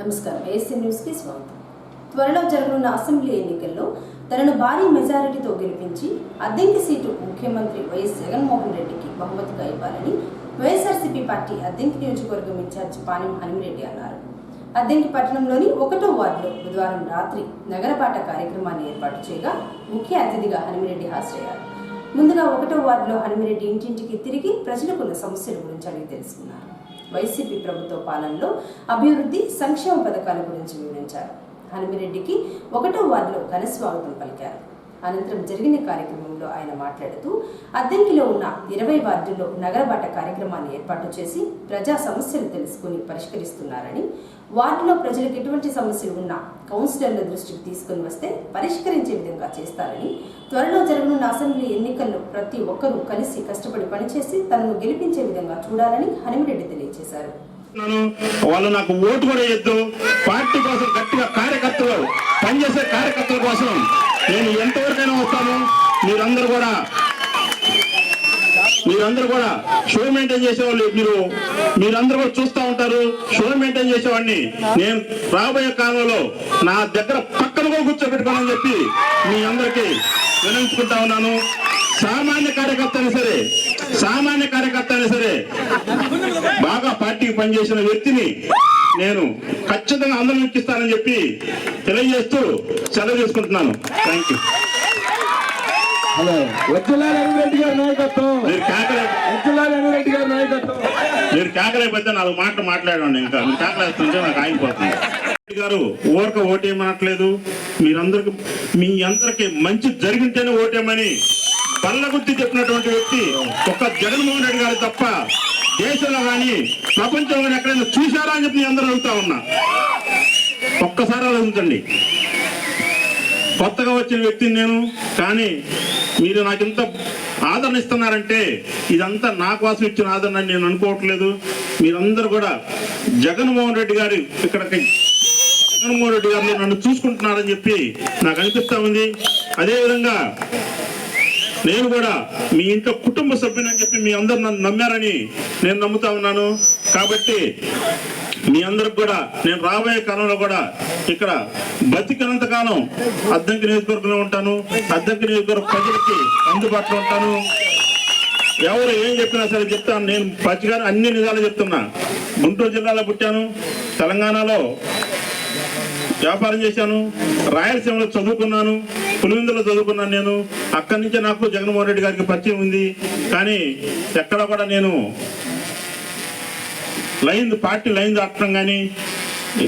నమస్కారం. ASN news కి స్వాగతం. త్వరలో జరగనున్న అసెంబ్లీ ఎన్నికల్లో తనను భారీ మెజారిటీతో గెలిపించి అద్దెంకి సీటు ముఖ్యమంత్రి వైఎస్ జగన్మోహన్ రెడ్డికి బహుమతిగా ఇవ్వాలని వైఎస్ఆర్సీపీ పార్టీ అద్దెంకి నియోజకవర్గం ఇన్ఛార్జ్ పానెం హనుమిరెడ్డి అన్నారు. అద్దెంకి పట్టణంలోని 1వ వార్డులో బుధవారం రాత్రి నగరపాట కార్యక్రమాన్ని ఏర్పాటు చేయగా ముఖ్య అతిథిగా హనుమిరెడ్డి హాజరయ్యారు. ముందుగా 1వ వార్డులో హనుమిరెడ్డి ఇంటింటికి తిరిగి ప్రజలకున్న సమస్యల గురించి అడిగి తెలుసుకున్నారు. వైసీపీ ప్రభుత్వ పాలనలో అభివృద్ధి సంక్షేమ పథకాల గురించి వివరించారు. హనుమిరెడ్డికి 1వ వార్డులో ఘన స్వాగతం పలికారు. అనంతరం జరిగిన కార్యక్రమంలో ఆయన మాట్లాడుతూ అద్దెంకిలో ఉన్న 20 వార్డుల్లో నగరబాట కార్యక్రమాన్ని ఏర్పాటు చేసి ప్రజా సమస్యలు తెలుసుకుని పరిష్కరిస్తున్నారని, వార్డులో ప్రజలకు ఎటువంటి సమస్యలు ఉన్నా కౌన్సిలర్ల దృష్టికి తీసుకుని వస్తే పరిష్కరించే విధంగా చేస్తారని, త్వరలో జరగనున్న అసెంబ్లీ ఎన్నికల్లో ప్రతి ఒక్కరూ కలిసి కష్టపడి పనిచేసి తనను గెలిపించే విధంగా చూడాలని హనుమిరెడ్డి తెలియజేశారు. వాళ్ళు నాకు ఓటు కూడా ఇద్దు, పార్టీ కోసం గట్టిగా కార్యకర్తలు పనిచేసే కార్యకర్తల కోసం నేను ఎంతవరకైనా వస్తాను. మీరందరూ కూడా షో మెయింటైన్ చేసేవాళ్ళు, మీరందరూ కూడా చూస్తూ ఉంటారు. షో మెయింటైన్ చేసేవాడిని నేను రాబోయే కాలంలో నా దగ్గర పక్కన కూడా కూర్చోబెట్టుకోవాలని చెప్పి మీ అందరికీ వినంచుకుంటా ఉన్నాను. సామాన్య కార్యకర్త అయినా సరే బాగా పార్టీకి పనిచేసిన వ్యక్తిని నేను ఖచ్చితంగా అందరం ఎక్కిస్తానని చెప్పి తెలియజేస్తూ సెలవు తీసుకుంటున్నాను. Thank you. మీరు కేకలేకపోతే 4 మాటలు మాట్లాడండి. ఇంకా మీరు కేకలేస్తుంటే నాకు ఆగిపోతుంది. గారు ఊరక ఓటేయమనట్లేదు. మీ అందరికి మంచి జరిగింటేనే ఓటేయమని పల్లగుద్ది చెప్పినటువంటి వ్యక్తి ఒక్క జగన్మోహన్ రెడ్డి గారు తప్ప దేశంలో కానీ ప్రపంచంలో కానీ ఎక్కడైనా చూశారా అని చెప్పి నేను అందరూ అడుగుతా ఉన్నా. ఒక్కసారి ఆలోచించండి. కొత్తగా వచ్చిన వ్యక్తిని నేను, కానీ మీరు నాకు ఇంత ఆదరణ ఇస్తున్నారంటే ఇదంతా నా కోసం ఇచ్చిన ఆదరణ నేను అనుకోవట్లేదు. మీరందరూ కూడా జగన్మోహన్ రెడ్డి గారు నన్ను చూసుకుంటున్నారని చెప్పి నాకు అనిపిస్తా ఉంది. అదేవిధంగా నేను కూడా మీ ఇంట్లో కుటుంబ సభ్యులని చెప్పి మీ అందరు నన్ను నమ్మారని నేను నమ్ముతా ఉన్నాను. కాబట్టి మీ అందరికి కూడా నేను రాబోయే కాలంలో కూడా ఇక్కడ బతికినంత కాలం అద్దెంకి నియోజకవర్గంలో ఉంటాను. అద్దెంకి నియోజకవర్గ ప్రజలకి అందుబాటులో ఉంటాను. ఎవరు ఏం చెప్పినా సరే చెప్తాను. నేను పచ్చిగానే అన్ని నిజాలు చెప్తున్నా. గుంటూరు జిల్లాలో పుట్టాను, తెలంగాణలో వ్యాపారం చేశాను, రాయలసీమలో చదువుకున్నాను, పులివెందులో చదువుకున్నాను. నేను అక్కడి నుంచే నాకు జగన్మోహన్ రెడ్డి గారికి పరిచయం ఉంది. కానీ ఎక్కడ కూడా నేను పార్టీ లైన్ దాటడం కానీ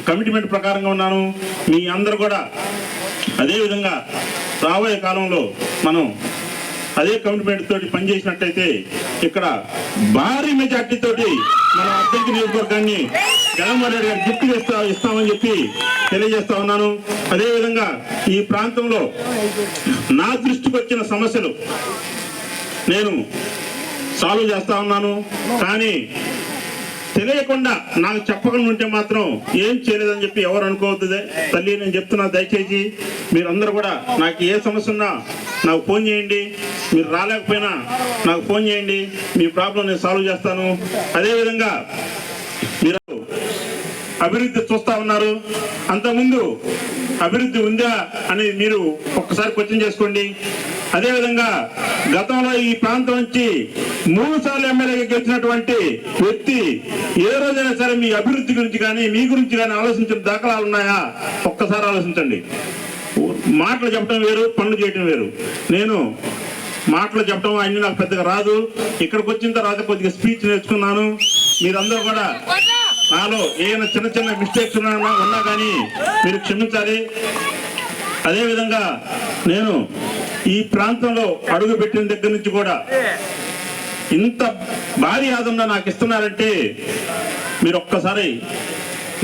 కమిట్మెంట్ ప్రకారంగా ఉన్నాను. మీ అందరు కూడా అదేవిధంగా రాబోయే కాలంలో మనం అదే కమిట్మెంట్ తోటి పనిచేసినట్టయితే ఇక్కడ భారీ మెజార్టీ తోటి మన అద్దెంకి నియోజకవర్గాన్ని జగన్మోహన్ రెడ్డి గారు గిఫ్ట్ ఇస్తామని చెప్పి తెలియజేస్తా ఉన్నాను. అదేవిధంగా ఈ ప్రాంతంలో నా దృష్టికి వచ్చిన సమస్యలు నేను సాల్వ్ చేస్తా ఉన్నాను. కానీ తెలియకుండా నాకు చెప్పకుండా ఉంటే మాత్రం ఏం చేయలేదని చెప్పి ఎవరు అనుకోవద్దు. తల్లి నేను చెప్తున్నా, దయచేసి మీరందరూ కూడా నాకు ఏ సమస్య ఉన్నా నాకు ఫోన్ చేయండి. మీరు రాలేకపోయినా నాకు ఫోన్ చేయండి, మీ ప్రాబ్లం నేను సాల్వ్ చేస్తాను. అదేవిధంగా మీరు అభివృద్ధి చూస్తా ఉన్నారు. అంతకుముందు అభివృద్ధి ఉందా అని మీరు ఒక్కసారి క్వశ్చన్ చేసుకోండి. అదేవిధంగా గతంలో ఈ ప్రాంతం నుంచి 3 సార్లు ఎమ్మెల్యేగా గెలిచినటువంటి వ్యక్తి ఏ రోజైనా సరే మీ అభివృద్ధి గురించి కానీ మీ గురించి కానీ ఆలోచించిన దాఖలాలు ఉన్నాయా? ఒక్కసారి ఆలోచించండి. మాటలు చెప్పడం వేరు, పనులు చేయడం వేరు. నేను మాటలు చెప్పడం అన్ని నాకు పెద్దగా రాదు. ఇక్కడికి వచ్చిన తర్వాత కొద్దిగా స్పీచ్ నేర్చుకున్నాను. మీరందరూ కూడా నాలో ఏమైనా చిన్న చిన్న మిస్టేక్స్ ఉన్నా కానీ మీరు క్షమించాలి. అదేవిధంగా నేను ఈ ప్రాంతంలో అడుగు పెట్టిన దగ్గర నుంచి కూడా ఇంత భారీ ఆదరణ నాకు ఇస్తున్నారంటే మీరు ఒక్కసారి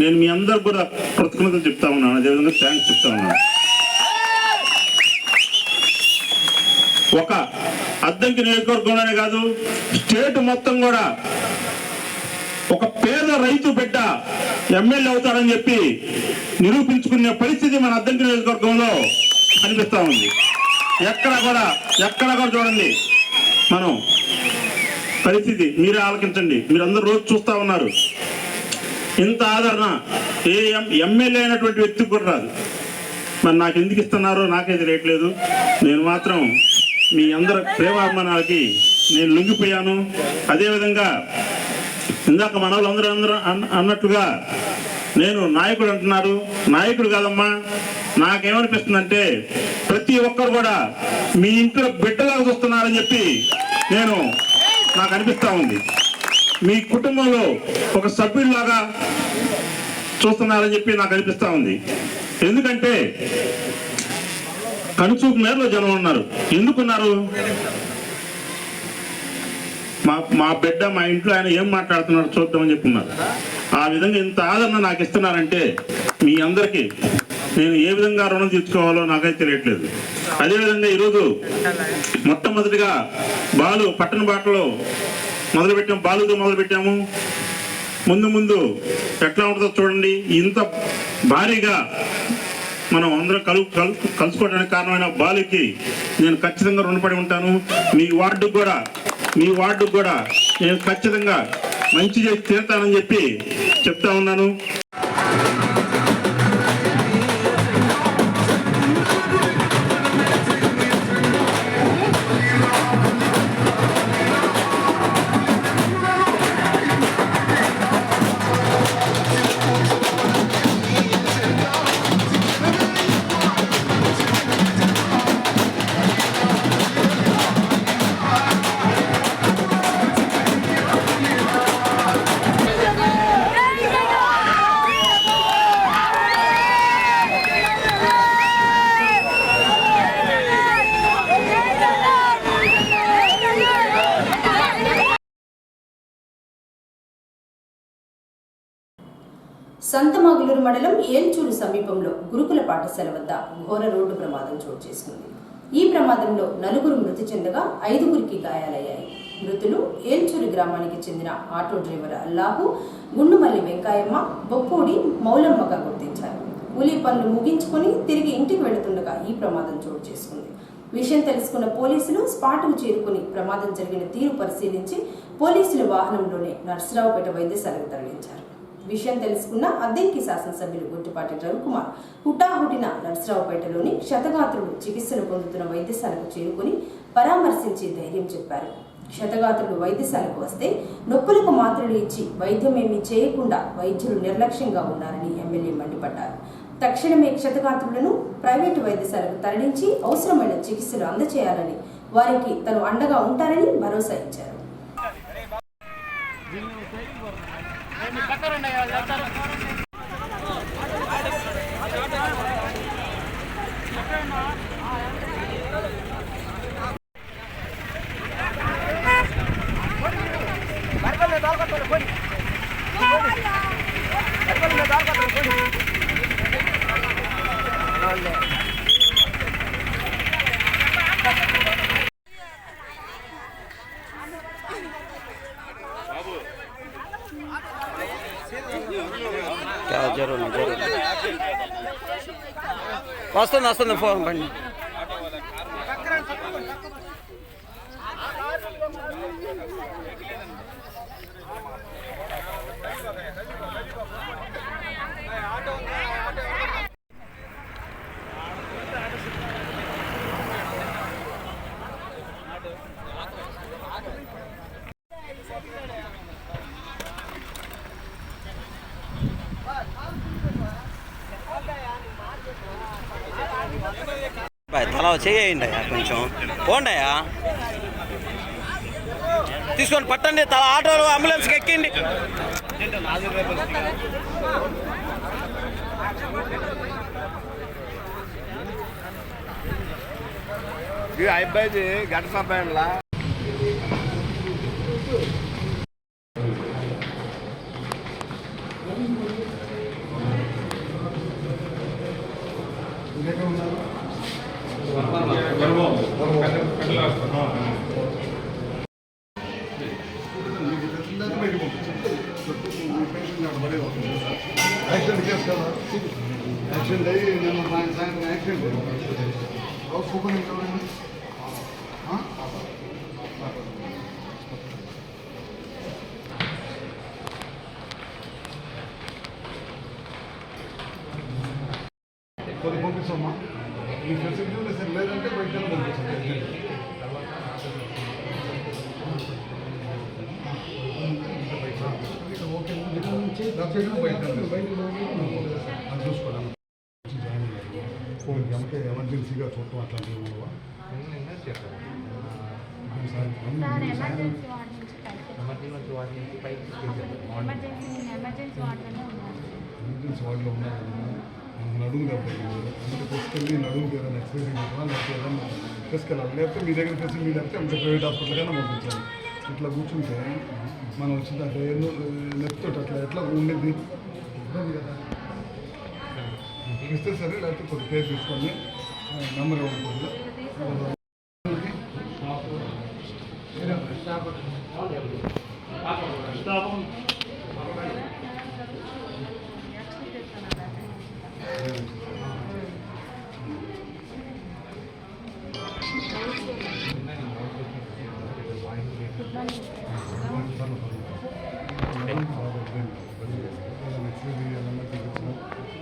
నేను మీ అందరు కూడా కృతజ్ఞతలు చెప్తా ఉన్నాను. అదేవిధంగా థ్యాంక్స్ చెప్తా ఉన్నాను. ఒక అద్దెంకి నియోజకవర్గంలోనే కాదు, స్టేట్ మొత్తం కూడా ఒక పేద రైతు బిడ్డ ఎమ్మెల్యే అవుతారని చెప్పి నిరూపించుకునే పరిస్థితి మన అద్దెంకి నియోజకవర్గంలో అనిపిస్తా ఉంది. ఎక్కడ కూడా చూడండి మనం పరిస్థితి. మీరే ఆలకించండి. మీరందరూ రోజు చూస్తా ఉన్నారు. ఇంత ఆదరణ ఏ ఎమ్మెల్యే అయినటువంటి వ్యక్తికి కూడా రాదు. మరి నాకు ఎందుకు ఇస్తున్నారో నాకే తెలియట్లేదు. నేను మాత్రం మీ అందరి ప్రేమాభిమానాలకి నేను లొంగిపోయాను. అదేవిధంగా ఇందాక మన వాళ్ళందరూ అన్నట్లుగా నేను నాయకుడు అంటున్నారు. నాయకుడు కాదమ్మా, నాకేమనిపిస్తుందంటే ప్రతి ఒక్కరు కూడా మీ ఇంట్లో బిడ్డలాగా చూస్తున్నారని చెప్పి నాకు అనిపిస్తూ ఉంది. మీ కుటుంబంలో ఒక సభ్యుడిలాగా చూస్తున్నారని చెప్పి నాకు అనిపిస్తూ ఉంది. ఎందుకంటే కనుచూపు మేరలో జనం ఉన్నారు. ఎందుకున్నారు? మా బిడ్డ మా ఇంట్లో ఆయన ఏం మాట్లాడుతున్నాడు చూద్దామని చెప్పున్నారు. ఆ విధంగా ఇంత ఆదరణ నాకు ఇస్తున్నారంటే మీ అందరికీ నేను ఏ విధంగా రుణం తీర్చుకోవాలో నాకైతే తెలియట్లేదు. అదేవిధంగా ఈరోజు మొట్టమొదటిగా పట్టణ బాటలో మొదలుపెట్టాము. బాలుతో మొదలుపెట్టాము. ముందు ఎట్లా ఉంటుందో చూడండి. ఇంత భారీగా మనం అందరం కలుసుకోవడానికి కారణమైన బాలుకి నేను ఖచ్చితంగా రుణపడి ఉంటాను. మీ వార్డుకు కూడా నేను ఖచ్చితంగా మంచి చేసి తీరుతానని చెప్పి చెప్తా ఉన్నాను. సంతమాగులూరు మండలం ఏల్చూరు సమీపంలో గురుకుల పాఠశాల వద్ద ఘోర రోడ్డు ప్రమాదం చోటు చేసుకుంది. ఈ ప్రమాదంలో 4 మృతి చెందగా 5 గాయాలయ్యాయి. మృతులు ఏల్చూరు గ్రామానికి చెందిన ఆటో డ్రైవర్ అల్లాహు, గుండుమల్లి వెంకాయమ్మ, బొప్పూడి మౌలమ్మగా గుర్తించారు. కూలీ పనులు ముగించుకొని తిరిగి ఇంటికి వెళుతుండగా ఈ ప్రమాదం చోటు చేసుకుంది. విషయం తెలుసుకున్న పోలీసులు స్పాట్కు చేరుకుని ప్రమాదం జరిగిన తీరు పరిశీలించి పోలీసుల వాహనంలోనే నర్సరావుపేట వైద్యశాలకు తరలించారు. విషయం తెలుసుకున్న అద్దెంకి శాసనసభ్యులు గుట్టిపాటి రవికుమార్ హుటాహుటిన నర్సరావుపేటలోని క్షతగాత్రులు చికిత్సలు పొందుతున్న వైద్యశాలకు చేరుకుని పరామర్శించి ధైర్యం చెప్పారు. క్షతగాత్రులు వైద్యశాలకు వస్తే నొప్పులకు మాత్రలు ఇచ్చి వైద్యమేమీ చేయకుండా వైద్యులు నిర్లక్ష్యంగా ఉన్నారని ఎమ్మెల్యే మండిపడ్డారు. తక్షణమే క్షతగాత్రులను ప్రైవేటు వైద్యశాలకు తరలించి అవసరమైన చికిత్సలు అందజేయాలని, వారికి తను అండగా ఉంటారని భరోసా ఇచ్చారు. వస్తుంది ఫోన్ బండి. తలా చేయండి అయ్యా, కొంచెం పోండియా, తీసుకొని పట్టండి. తల ఆటోలు అంబులెన్స్కి ఎక్కిండి. అబ్బాయి గంట సంపాయలా యాక్సిడెంట్ అయ్యి నేను సాయంత్రం యాక్సిడెంట్ కొద్దిగా పంపిస్తామా ఈ ఫెసిలిటీ ఉంది సార్, లేదంటే బయట పంపిస్తాం. ఓకే ఇక్కడ నుంచి బయట చూసుకోవడం ఫోన్ ఎంకే ఎమర్జెన్సీగా చూడటం అట్లాంటివి ఉండవా? ఎమర్జెన్సీ వార్డులో ఉన్నారు నడుము దెబ్బతిన్నారు, అంటే తీసుకెళ్ళి నడుముకి ఏదైనా ఎక్స్పైరీ ఇవ్వడం లేకపోతే ఏదైనా తీసుకెళ్ళాలి, లేకపోతే మీ దగ్గర ఫెసిలిటీ లేకపోతే అంటే ప్రైవేట్ హాస్పిటల్కైనా పంపించాలి. ఇట్లా కూర్చుంటే మనం వచ్చిందంటే నెప్తో అట్లా ఎట్లా ఉండేది ఇబ్బంది కదా. ఇస్తే సరే, లేకపోతే కొద్ది పేరు తీసుకొని నెంబర్ ఇవ్వకూడదు.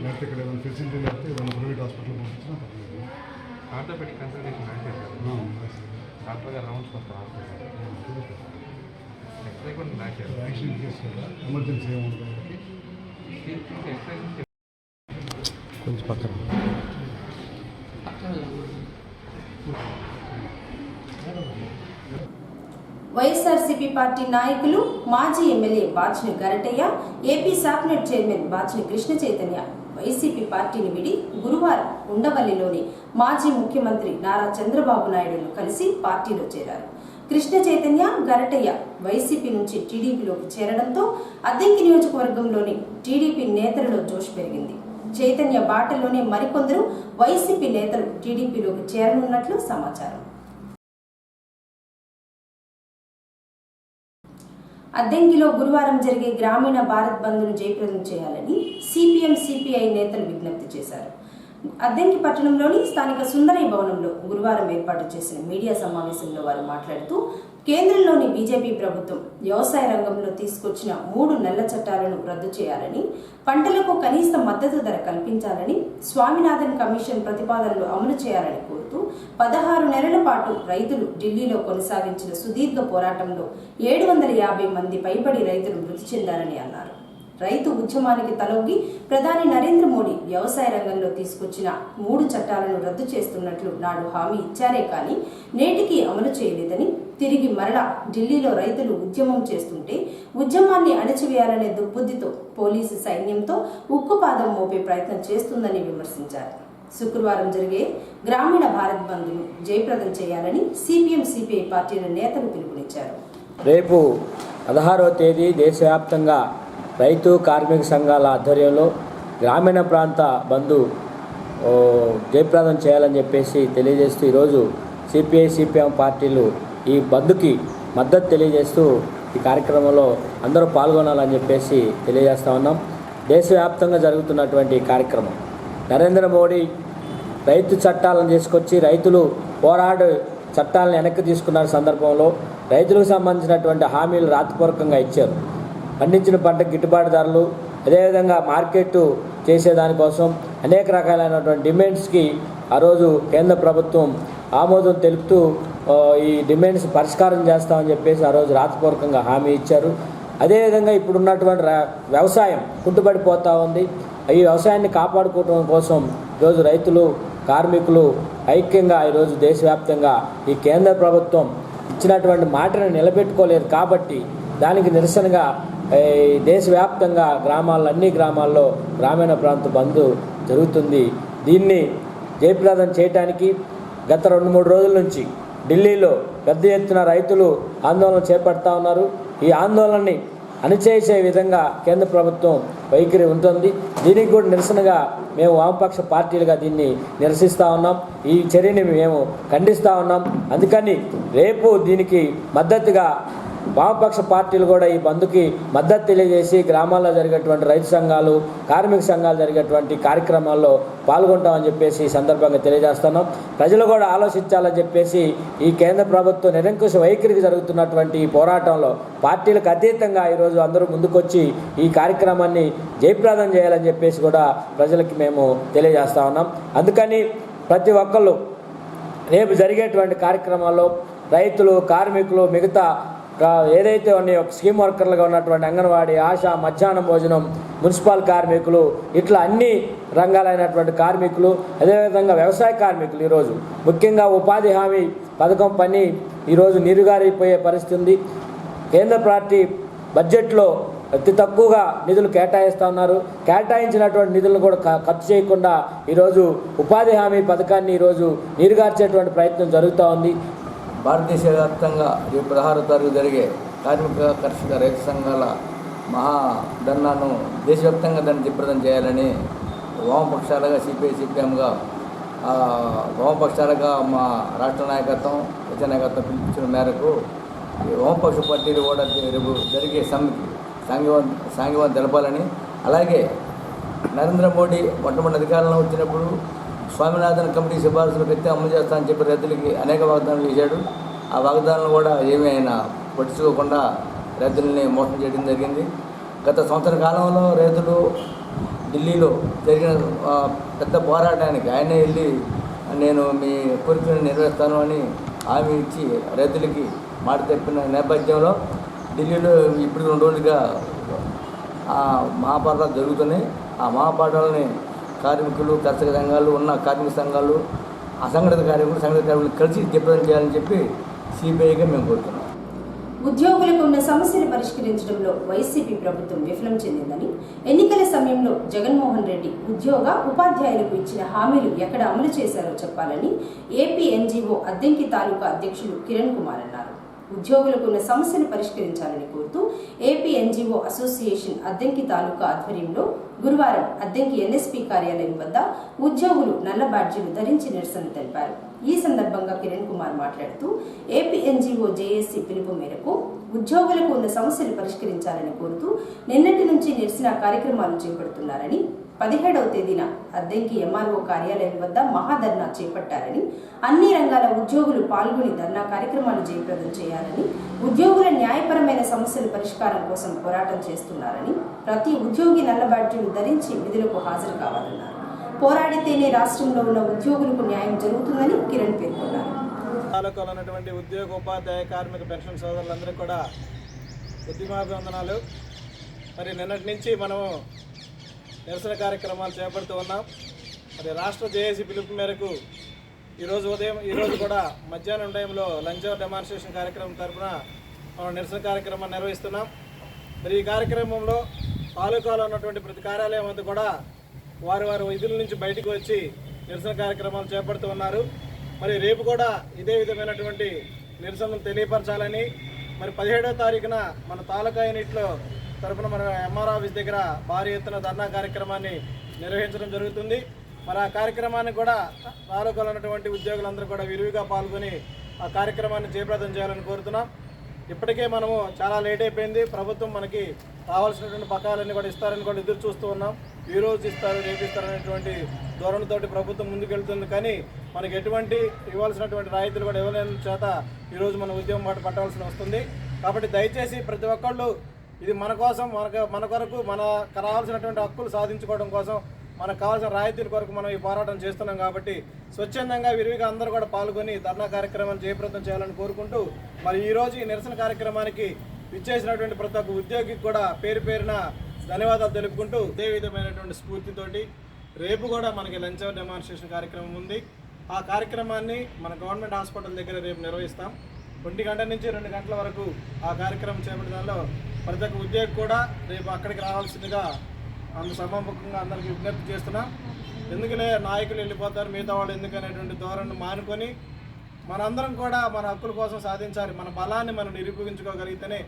లేకపోతే ఇక్కడ ఏదైనా ఫెసిలిటీ లేకపోతే ఏదైనా ప్రైవేట్ హాస్పిటల్ పంపించినా పర్లేదు. ఆర్థోపెడిక్ కన్సల్టేషన్ డాక్టర్ గారు రౌండ్స్ వస్తారు. ఎక్స్రే కూడా మ్యాచ్ యాక్సిడెంట్ కేసు కదా, ఎమర్జెన్సీ ఏముంటుంది కొంచెం పక్కన వైఎస్ఆర్సీపీ పార్టీ నాయకులు మాజీ MLA Bachina Garataiah, AP SAPNET chairman Bachina Krishna Chaitanya YCP పార్టీని విడి గురువారం ఉండవల్లిలోని మాజీ ముఖ్యమంత్రి నారా చంద్రబాబు నాయుడును కలిసి పార్టీలో చేరారు. కృష్ణ చైతన్య, గరటయ్య వైసీపీ నుంచి టీడీపీలోకి చేరడంతో అద్దెంకి నియోజకవర్గంలోని టీడీపీ నేతలలో జోష్ పెరిగింది. చైతన్య బాటలోనే మరికొందరు వైసీపీ నేతలు టీడీపీలోకి చేరనున్నట్లు సమాచారం. అద్దెంకిలో గురువారం జరిగే గ్రామీణ భారత్ బంద్ను జయప్రదం చేయాలని సిపిఎం సిపిఐ నేతలు విజ్ఞప్తి చేశారు. అద్దెంకి పట్టణంలోని స్థానిక సుందరయ్య భవనంలో గురువారం ఏర్పాటు చేసిన మీడియా సమావేశంలో వారు మాట్లాడుతూ కేంద్రంలోని బీజేపీ ప్రభుత్వం వ్యవసాయ రంగంలో తీసుకొచ్చిన 3 నల్ల చట్టాలను రద్దు చేయాలని, పంటలకు కనీస మద్దతు ధర కల్పించాలని, స్వామినాథన్ కమిషన్ ప్రతిపాదనలు అమలు చేయాలని కోరుతూ 16 నెలల పాటు రైతులు ఢిల్లీలో కొనసాగించిన సుదీర్ఘ పోరాటంలో 750 మంది పైబడి రైతులు మృతి చెందారని అన్నారు. రైతు ఉద్యమానికి తలొగ్గి ప్రధాని నరేంద్ర మోడీ వ్యవసాయ రంగంలో తీసుకొచ్చిన 3 చట్టాలను రద్దు చేస్తున్నట్లు నాడు హామీ ఇచ్చారే కానీ నేటికి అమలు చేయలేదని, తిరిగి మరలా ఢిల్లీలో రైతులు ఉద్యమం చేస్తుంటే ఉద్యమాన్ని అణచివేయాలనే దుర్బుద్ధితో పోలీసు సైన్యంతో ఉక్కుపాదం మోపే ప్రయత్నం చేస్తుందని విమర్శించారు. శుక్రవారం జరిగే గ్రామీణ భారత్ బంద్ను జయప్రదం చేయాలని సిపిఎం సిపిఐ పార్టీల నేతలు పిలుపునిచ్చారు. రేపు 16వ తేదీ దేశవ్యాప్తంగా రైతు కార్మిక సంఘాల ఆధ్వర్యంలో గ్రామీణ ప్రాంత బంధు జయప్రదం చేయాలని చెప్పేసి తెలియజేస్తూ ఈరోజు సిపిఐ సిపిఎం పార్టీలు ఈ బంద్కి మద్దతు తెలియజేస్తూ ఈ కార్యక్రమంలో అందరూ పాల్గొనాలని చెప్పేసి తెలియజేస్తూ ఉన్నాం. దేశవ్యాప్తంగా జరుగుతున్నటువంటి కార్యక్రమం నరేంద్ర మోడీ రైతు చట్టాలను తీసుకొచ్చి రైతులు పోరాడు చట్టాలను వెనక్కి తీసుకున్న సందర్భంలో రైతులకు సంబంధించినటువంటి హామీలు రాతపూర్వకంగా ఇచ్చారు. పండించిన పంట గిట్టుబాటు ధరలు, అదేవిధంగా మార్కెట్ చేసేదానికోసం అనేక రకాలైనటువంటి డిమాండ్స్కి ఆ రోజు కేంద్ర ప్రభుత్వం ఆమోదం తెలుపుతూ ఈ డిమాండ్స్ పరిష్కారం చేస్తామని చెప్పేసి ఆ రోజు రాతపూర్వకంగా హామీ ఇచ్చారు. అదేవిధంగా ఇప్పుడున్నటువంటి వ్యవసాయం కుంటుపడిపోతూ ఉంది. ఈ వ్యవసాయాన్ని కాపాడుకోవడం కోసం ఈరోజు రైతులు కార్మికులు ఐక్యంగా ఈరోజు దేశవ్యాప్తంగా ఈ కేంద్ర ప్రభుత్వం ఇచ్చినటువంటి మాటను నిలబెట్టుకోలేదు కాబట్టి దానికి నిరసనగా దేశవ్యాప్తంగా అన్ని గ్రామాల్లో గ్రామీణ ప్రాంత బంద్ జరుగుతుంది. దీన్ని జయప్రదం చేయడానికి గత 2-3 రోజుల నుంచి ఢిల్లీలో పెద్ద ఎత్తున రైతులు ఆందోళన చేపడతా ఉన్నారు. ఈ ఆందోళనని అణిచేసే విధంగా కేంద్ర ప్రభుత్వం వైఖరి ఉంటుంది. దీనికి కూడా నిరసనగా మేము వామపక్ష పార్టీలుగా దీన్ని నిరసిస్తూ ఉన్నాం. ఈ చర్యని మేము ఖండిస్తూ ఉన్నాం. అందుకని రేపు దీనికి మద్దతుగా వామపక్ష పార్టీలు కూడా ఈ బంద్కి మద్దతు తెలియజేసి గ్రామాల్లో జరిగేటువంటి రైతు సంఘాలు, కార్మిక సంఘాలు జరిగేటువంటి కార్యక్రమాల్లో పాల్గొంటామని చెప్పేసి ఈ సందర్భంగా తెలియజేస్తున్నాం. ప్రజలు కూడా ఆలోచించాలని చెప్పేసి ఈ కేంద్ర ప్రభుత్వం నిరంకుశ వైఖరికి జరుగుతున్నటువంటి ఈ పోరాటంలో పార్టీలకు అతీతంగా ఈరోజు అందరూ ముందుకొచ్చి ఈ కార్యక్రమాన్ని జయప్రదం చేయాలని చెప్పేసి కూడా ప్రజలకి మేము తెలియజేస్తా ఉన్నాం. అందుకని ప్రతి ఒక్కళ్ళు రేపు జరిగేటువంటి కార్యక్రమాల్లో రైతులు, కార్మికులు, మిగతా ఏదైతే ఉన్నాయో స్కీమ్ వర్కర్లుగా ఉన్నటువంటి అంగన్వాడీ, ఆశా, మధ్యాహ్నం భోజనం, మున్సిపల్ కార్మికులు, ఇట్లా అన్ని రంగాలైనటువంటి కార్మికులు, అదేవిధంగా వ్యవసాయ కార్మికులు ఈరోజు ముఖ్యంగా ఉపాధి హామీ పథకం పని ఈరోజు నీరుగారిపోయే పరిస్థితి ఉంది. కేంద్ర పార్టీ బడ్జెట్లో అతి తక్కువగా నిధులు కేటాయిస్తూ ఉన్నారు. కేటాయించినటువంటి నిధులను కూడా ఖర్చు చేయకుండా ఈరోజు ఉపాధి హామీ పథకాన్ని ఈరోజు నీరుగార్చేటువంటి ప్రయత్నం జరుగుతూ ఉంది. భారతదేశ వ్యాప్తంగా రేపు 16వ తారీఖు జరిగే కార్మిక, కర్షక, రైతు సంఘాల మహాధర్నాను దేశవ్యాప్తంగా దాన్ని జయప్రదం చేయాలని వామపక్షాలుగా సిపిఐ, సిపిఎంగా వామపక్షాలుగా మా రాష్ట్ర నాయకత్వం, ప్రజా నాయకత్వం పిలిపించిన మేరకు వామపక్ష పార్టీలు కూడా రేపు జరిగే సమ్మెకి సాంఘికం తెలపాలని, అలాగే నరేంద్ర మోడీ మొట్టమొదటి అధికారంలో వచ్చినప్పుడు స్వామినాథన్ కమిటీ సిఫార్సులు పెట్టి అమలు చేస్తానని చెప్పి రైతులకి అనేక వాగ్దానాలు చేశాడు. ఆ వాగ్దానాలు కూడా ఏమీ ఆయన పట్టించుకోకుండా రైతులని మోసం చేయడం జరిగింది. గత సంవత్సర కాలంలో రైతులు ఢిల్లీలో జరిగిన పెద్ద పోరాటానికి ఆయనే వెళ్ళి నేను మీ కోరికలను నెరవేరుస్తాను అని హామీ ఇచ్చి రైతులకి మాట చెప్పిన నేపథ్యంలో ఢిల్లీలో ఇప్పుడు 2 రోజులుగా మహాపాఠాలు జరుగుతున్నాయి. ఆ మహాపాఠాలని కార్మికులు, కర్షక సంఘాలు, ఉన్న కార్మిక సంఘాలు, అసంఘటిత కార్మికులు కలిసి జయప్రదం చేయాలని చెప్పి సిపిఐగా మేము కోరుతున్నాం. ఉద్యోగులకు ఉన్న సమస్యలు పరిష్కరించడంలో వైసీపీ ప్రభుత్వం విఫలం చెందిందని, ఎన్నికల సమయంలో జగన్మోహన్ రెడ్డి ఉద్యోగ, ఉపాధ్యాయులకు ఇచ్చిన హామీలు ఎక్కడ అమలు చేశారో చెప్పాలని ఏపీ ఎన్జీఓ అద్దెంకి తాలూకా అధ్యక్షులు కిరణ్ కుమార్ అన్నారు. ఉద్యోగులకు ఉన్న సమస్యలు పరిష్కరించాలని కోరుతూ ఏపీ ఎన్జీఓ అసోసియేషన్ అద్దెంకి తాలూకా ఆధ్వర్యంలో గురువారం అద్దెంకి ఎన్ఎస్పీ కార్యాలయం వద్ద ఉద్యోగులు నల్ల బ్యాడ్జీలు ధరించి నిరసన తెలిపారు. ఈ సందర్భంగా కిరణ్ కుమార్ మాట్లాడుతూ ఏపీ ఎన్జీఓ జేఏసీ పిలుపు మేరకు ఉద్యోగులకు ఉన్న సమస్యలు పరిష్కరించాలని కోరుతూ నిన్నటి నుంచి నిరసన కార్యక్రమాలు చేపడుతున్నారని, 17వ తేదీన అద్దెంకి ఎంఆర్ఓ కార్యాలయం వద్ద మహాధర్నా చేపట్టారని, అన్ని రంగాల ఉద్యోగులు పాల్గొని ధర్నా కార్యక్రమాలు జయప్రదం చేయాలని, ఉద్యోగుల న్యాయపరమైన సమస్యల పరిష్కారం కోసం పోరాటం చేస్తున్నారని, ప్రతి ఉద్యోగి నల్ల బ్యాడ్జీలు ధరించి విధులకు హాజరు కావాలన్నారు. పోరాడితేనే రాష్ట్రంలో ఉన్న ఉద్యోగులకు న్యాయం జరుగుతుందని కిరణ్ పేర్కొన్నారు. తాలూకాలో ఉన్నటువంటి ఉద్యోగ, ఉపాధ్యాయ, కార్మిక, పెన్షన్ సోదరులందరికీ కూడా ఉద్యమాభివందనాలు. మరి నిన్నటి నుంచి మనము నిరసన కార్యక్రమాలు చేపడుతూ ఉన్నాం. మరి రాష్ట్ర జేఏసీ పిలుపు మేరకు ఈరోజు కూడా మధ్యాహ్నం టైంలో లంచ్ అవర్ డెమాన్స్ట్రేషన్ కార్యక్రమం తరఫున మనం నిరసన కార్యక్రమాన్ని నిర్వహిస్తున్నాం. మరి ఈ కార్యక్రమంలో తాలూకాలో ఉన్నటువంటి ప్రతి కార్యాలయం వద్ద కూడా వారి విధుల నుంచి బయటకు వచ్చి నిరసన కార్యక్రమాలు చేపడుతూ ఉన్నారు. మరి రేపు కూడా ఇదే విధమైనటువంటి నిరసనను తెలియపరచాలని, మరి 17వ తారీఖున మన తాలూకా యూనిట్లో తరఫున మన ఎంఆర్ ఆఫీస్ దగ్గర భారీ ఎత్తున ధర్నా కార్యక్రమాన్ని నిర్వహించడం జరుగుతుంది. మరి ఆ కార్యక్రమాన్ని కూడా తాలూకాలో ఉన్నటువంటి ఉద్యోగులందరూ కూడా విరివిగా పాల్గొని ఆ కార్యక్రమాన్ని జయప్రదం చేయాలని కోరుతున్నాం. ఇప్పటికే మనము చాలా లేట్ అయిపోయింది. ప్రభుత్వం మనకి కావాల్సినటువంటి బకాయిలన్నీ కూడా ఇస్తారని కూడా ఎదురు చూస్తూ ఉన్నాం. ఈ రోజు ఇస్తారు, రేపు ఇస్తారు అనేటువంటి ధోరణితోటి ప్రభుత్వం ముందుకెళ్తుంది. కానీ మనకి ఎటువంటి ఇవ్వాల్సినటువంటి రాయితీలు కూడా ఇవ్వలేని చేత ఈరోజు మన ఉద్యమం బాట పట్టాల్సి వస్తుంది. కాబట్టి దయచేసి ప్రతి ఒక్కళ్ళు ఇది మన కోసం, మన కొరకు, మన కావాల్సినటువంటి హక్కులు సాధించుకోవడం కోసం, మనకు కావాల్సిన రాయితీల కొరకు మనం ఈ పోరాటం చేస్తున్నాం. కాబట్టి స్వచ్ఛందంగా విరివిగా అందరూ కూడా పాల్గొని ధర్నా కార్యక్రమాన్ని జయప్రదం చేయాలని కోరుకుంటూ, మరి ఈరోజు ఈ నిరసన కార్యక్రమానికి విచ్చేసినటువంటి ప్రతి ఒక్క ఉద్యోగికి కూడా పేరు పేరున ధన్యవాదాలు తెలుపుకుంటూ, ఇదే విధమైనటువంటి స్ఫూర్తితోటి రేపు కూడా మనకి లంచ్ అవర్ డెమాన్స్ట్రేషన్ కార్యక్రమం ఉంది. ఆ కార్యక్రమాన్ని మన గవర్నమెంట్ హాస్పిటల్ దగ్గర రేపు నిర్వహిస్తాం. 1 గంట నుంచి 2 గంటల వరకు ఆ కార్యక్రమం చేపట్టడంలో ప్రతి ఒక్క ఉద్యోగి కూడా రేపు అక్కడికి రావాల్సిందిగా సభాముఖంగా అందరికీ విజ్ఞప్తి చేస్తున్నాం. ఎందుకులే నాయకులు వెళ్ళిపోతారు, మిగతా వాళ్ళు ఎందుకనేటువంటి ధోరణి మానుకొని మనందరం కూడా మన హక్కుల కోసం సాధించాలి. మన బలాన్ని మనం నిరూపించుకోగలిగితేనే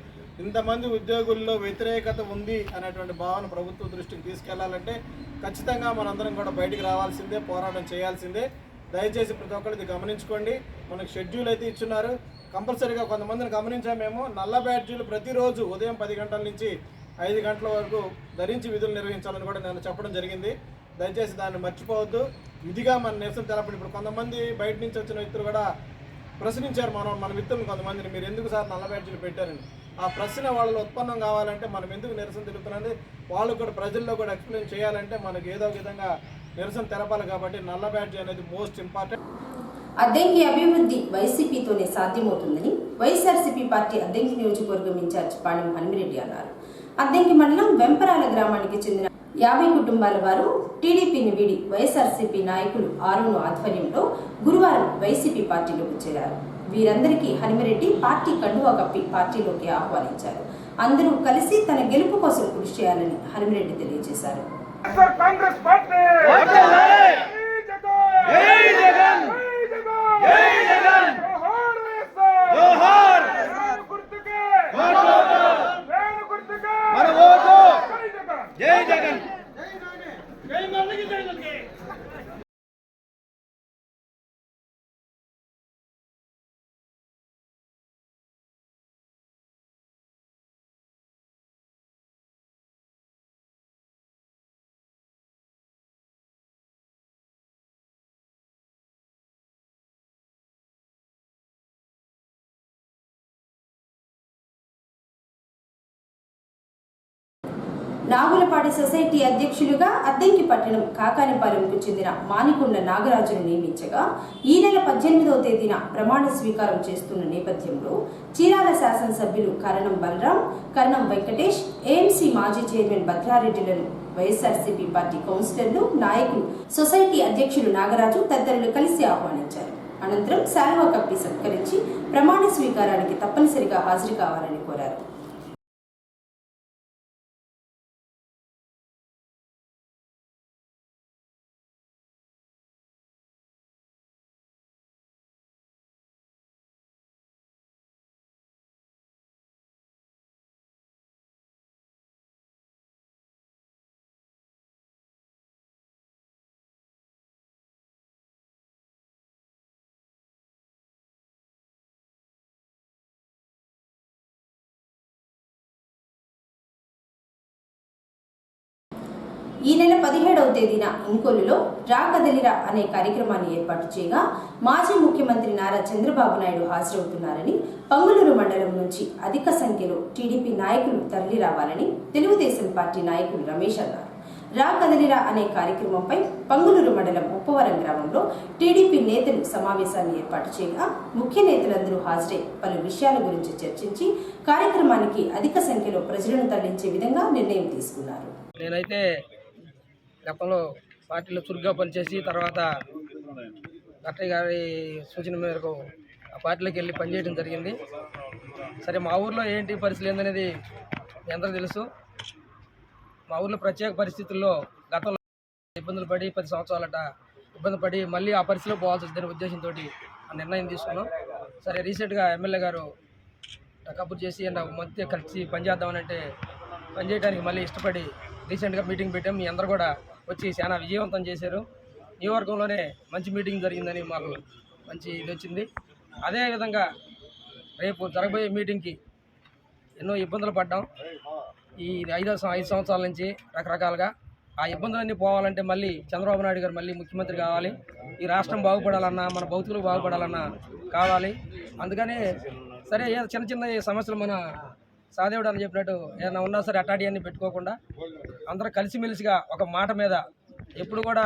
ఇంతమంది ఉద్యోగుల్లో వ్యతిరేకత ఉంది అనేటువంటి భావన ప్రభుత్వ దృష్టికి తీసుకెళ్లాలంటే ఖచ్చితంగా మనందరం కూడా బయటికి రావాల్సిందే, పోరాటం చేయాల్సిందే. దయచేసి ప్రతి ఒక్కరు ఇది గమనించుకోండి. మనకు షెడ్యూల్ అయితే ఇచ్చున్నారు. కంపల్సరీగా కొంతమందిని గమనించాం మేము. నల్ల బ్యాడ్జీలు ప్రతిరోజు ఉదయం 10 గంటల నుంచి 5 గంటల వరకు ధరించి విధులు నిర్వహించాలని కూడా నేను చెప్పడం జరిగింది. దయచేసి దాన్ని మర్చిపోవద్దు. విధిగా మన నిరసన తెలపండి. ఇప్పుడు కొంతమంది బయట నుంచి వచ్చిన వ్యక్తులు కూడా ప్రశ్నించారు మన వ్యక్తులను కొంతమందిని, మీరు ఎందుకు సార్ నల్ల బ్యాడ్జీలు పెట్టారని. ఆ ప్రశ్న వాళ్ళలో ఉత్పన్నం కావాలంటే మనం ఎందుకు నిరసన తెలుపుతున్నది వాళ్ళు కూడా ప్రజల్లో కూడా ఎక్స్ప్లెయిన్ చేయాలంటే మనకి ఏదో విధంగా నిరసన తెలపాలి. కాబట్టి నల్ల బ్యాడ్జీ అనేది మోస్ట్ ఇంపార్టెంట్. అద్దెంకి అభివృద్ధి వైసీపీతోనే సాధ్యమవుతుందని వైఎస్ఆర్సీపీ పార్టీ అద్దెంకి నియోజకవర్గం ఇన్ఛార్జ్ పాణెం హనుమిరెడ్డి అన్నారు. అద్దెంకి మండలం వెంపరాల గ్రామానికి చెందిన 50 కుటుంబాల వారు టీడీపీని వీడి వైఎస్ఆర్సీపీ నాయకులు ఆరును ఆధ్వర్యంలో గురువారం వైసీపీ పార్టీలోకి చేరారు. వీరందరికీ హనుమిరెడ్డి పార్టీ కండువా కప్పి పార్టీలోకి ఆహ్వానించారు. అందరూ కలిసి తన గెలుపు కోసం కృషి చేయాలని హనుమిరెడ్డి తెలియజేశారు. నాగులపాడి సొసైటీ అధ్యక్షులుగా అద్దెంకి పట్టణం కాకానిపాలెంకు చెందిన మానికొండ నాగరాజును నియమించగా ఈ నెల 18వ తేదీన ప్రమాణ స్వీకారం చేస్తున్న నేపథ్యంలో చీరాల శాసనసభ్యులు కరణం బలరాం, కరణం వెంకటేష్, ఏఎంసీ మాజీ చైర్మన్ భద్రారెడ్డిలను వైఎస్ఆర్సీపీ పార్టీ కౌన్సిలర్లు, నాయకులు, సొసైటీ అధ్యక్షులు నాగరాజు తదితరులు కలిసి ఆహ్వానించారు. అనంతరం శాలువా కప్పి సత్కరించి ప్రమాణ స్వీకారానికి తప్పనిసరిగా హాజరు కావాలని కోరారు. ఈ నెల 17వ తేదీన ఇంకొల్లులో రా కదలిరా అనే కార్యక్రమాన్ని ఏర్పాటు చేయగా మాజీ ముఖ్యమంత్రి నారా చంద్రబాబు నాయుడు హాజరవుతున్నారని, పంగులూరు మండలం నుంచి అధిక సంఖ్యలో టీడీపీ నాయకులు తరలి రావాలని తెలుగుదేశం పార్టీ నాయకులు రమేష్ అన్నారు. రా కదలిరా అనే కార్యక్రమంపై పంగులూరు మండలం ఉప్పవరం గ్రామంలో టీడీపీ నేతలు సమావేశాన్ని ఏర్పాటు చేయగా ముఖ్య నేతలందరూ హాజరై పలు విషయాల గురించి చర్చించి కార్యక్రమానికి అధిక సంఖ్యలో ప్రజలను తరలించే విధంగా నిర్ణయం తీసుకున్నారు. నేనైతే గతంలో పార్టీలో చురుగ్గా పనిచేసి తర్వాత కట్టయ్య గారి సూచన మేరకు ఆ పార్టీలోకి వెళ్ళి పనిచేయడం జరిగింది. సరే, మా ఊర్లో ఏంటి పరిస్థితులు ఏందనేది మీ అందరూ తెలుసు. మా ఊర్లో ప్రత్యేక పరిస్థితుల్లో గతంలో ఇబ్బందులు పడి 10 సంవత్సరాలట ఇబ్బంది పడి మళ్ళీ ఆ పరిస్థితిలో పోవాల్సి వచ్చిందనే ఉద్దేశంతో ఆ నిర్ణయం తీసుకున్నాం. సరే, రీసెంట్గా ఎమ్మెల్యే గారు కబుర్ చేసి మధ్య కలిసి పనిచేద్దామనంటే పనిచేయడానికి మళ్ళీ ఇష్టపడి రీసెంట్గా మీటింగ్ పెట్టాం. మీ అందరూ కూడా వచ్చి చాలా విజయవంతం చేశారు. నియోజకవర్గంలోనే మంచి మీటింగ్ జరిగిందని మాకు మంచి ఇది వచ్చింది. అదేవిధంగా రేపు జరగబోయే మీటింగ్కి ఎన్నో ఇబ్బందులు పడ్డాం. ఈ 5 సంవత్సరాల నుంచి రకరకాలుగా ఆ ఇబ్బందులన్నీ పోవాలంటే మళ్ళీ చంద్రబాబు నాయుడు గారు మళ్ళీ ముఖ్యమంత్రి కావాలి. ఈ రాష్ట్రం బాగుపడాలన్నా, మన భౌతికులు బాగుపడాలన్నా కావాలి. అందుకని సరే, చిన్న చిన్న సమస్యలు మన సాదేవుడు అని చెప్పినట్టు ఏదైనా ఉన్నా సరే అటాడియన్ని పెట్టుకోకుండా అందరూ కలిసిమెలిసిగా ఒక మాట మీద ఎప్పుడు కూడా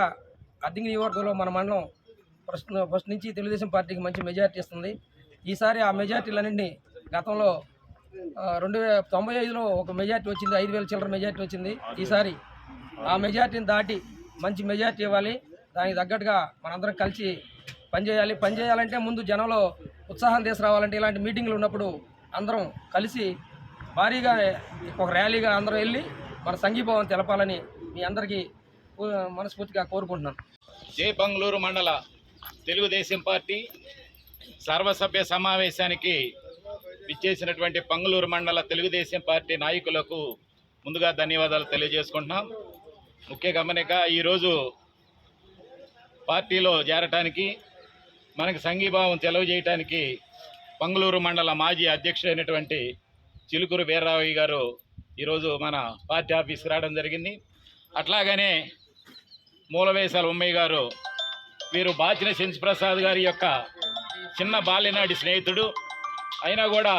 అద్దెంకి నియోజకవర్గంలో మన మండలం ఫస్ట్ నుంచి తెలుగుదేశం పార్టీకి మంచి మెజారిటీ ఇస్తుంది. ఈసారి ఆ మెజారిటీలన్నింటినీ గతంలో 1995లో ఒక మెజారిటీ వచ్చింది, 5,000 చిల్లర మెజారిటీ వచ్చింది. ఈసారి ఆ మెజారిటీని దాటి మంచి మెజారిటీ ఇవ్వాలి. దానికి తగ్గట్టుగా మనందరం కలిసి పనిచేయాలంటే ముందు జనంలో ఉత్సాహం తీసుకురావాలంటే ఇలాంటి మీటింగ్లు ఉన్నప్పుడు అందరం కలిసి భారీగా ఒక ర్యాలీగా అందరం వెళ్ళి మన సంఘీభావం తెలపాలని మీ అందరికీ మనస్ఫూర్తిగా కోరుకుంటున్నాను. జై బంగళూరు మండల తెలుగుదేశం పార్టీ సర్వసభ్య సమావేశానికి విచ్చేసినటువంటి పంగులూరు మండల తెలుగుదేశం పార్టీ నాయకులకు ముందుగా ధన్యవాదాలు తెలియజేసుకుంటున్నాం. ముఖ్య గమనిక, ఈరోజు పార్టీలో చేరటానికి మనకు సంఘీభావం తెలియజేయటానికి పంగులూరు మండల మాజీ అధ్యక్షుడైనటువంటి చిలుకూరు వీర్రావయ్య గారు ఈరోజు మన పార్టీ ఆఫీస్కి రావడం జరిగింది. అట్లాగనే మూలవేశాల ఉమ్మయ్య గారు, వీరు బాచిన శంశిప్రసాద్ గారి యొక్క చిన్న బాల్యనాటి స్నేహితుడు. అయినా కూడా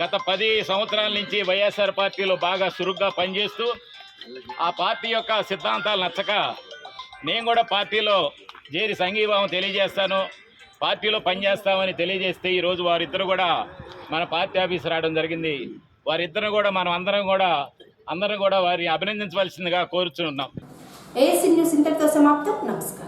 గత 10 సంవత్సరాల నుంచి వైఎస్ఆర్ పార్టీలో బాగా చురుగ్గా పనిచేస్తూ ఆ పార్టీ యొక్క సిద్ధాంతాలు నచ్చక నేను కూడా పార్టీలో చేరి సంఘీభావం తెలియజేస్తాను, పార్టీలో పనిచేస్తామని తెలియజేస్తే ఈరోజు వారిద్దరు కూడా మన పార్టీ ఆఫీస్ రావడం జరిగింది. వారిద్దరు కూడా మనం అందరం కూడా వారిని అభినందించవలసిందిగా కోరుచున్నాం. ఏఎస్సీ న్యూస్ ఇంతటితో సమాప్తం. నమస్కారం.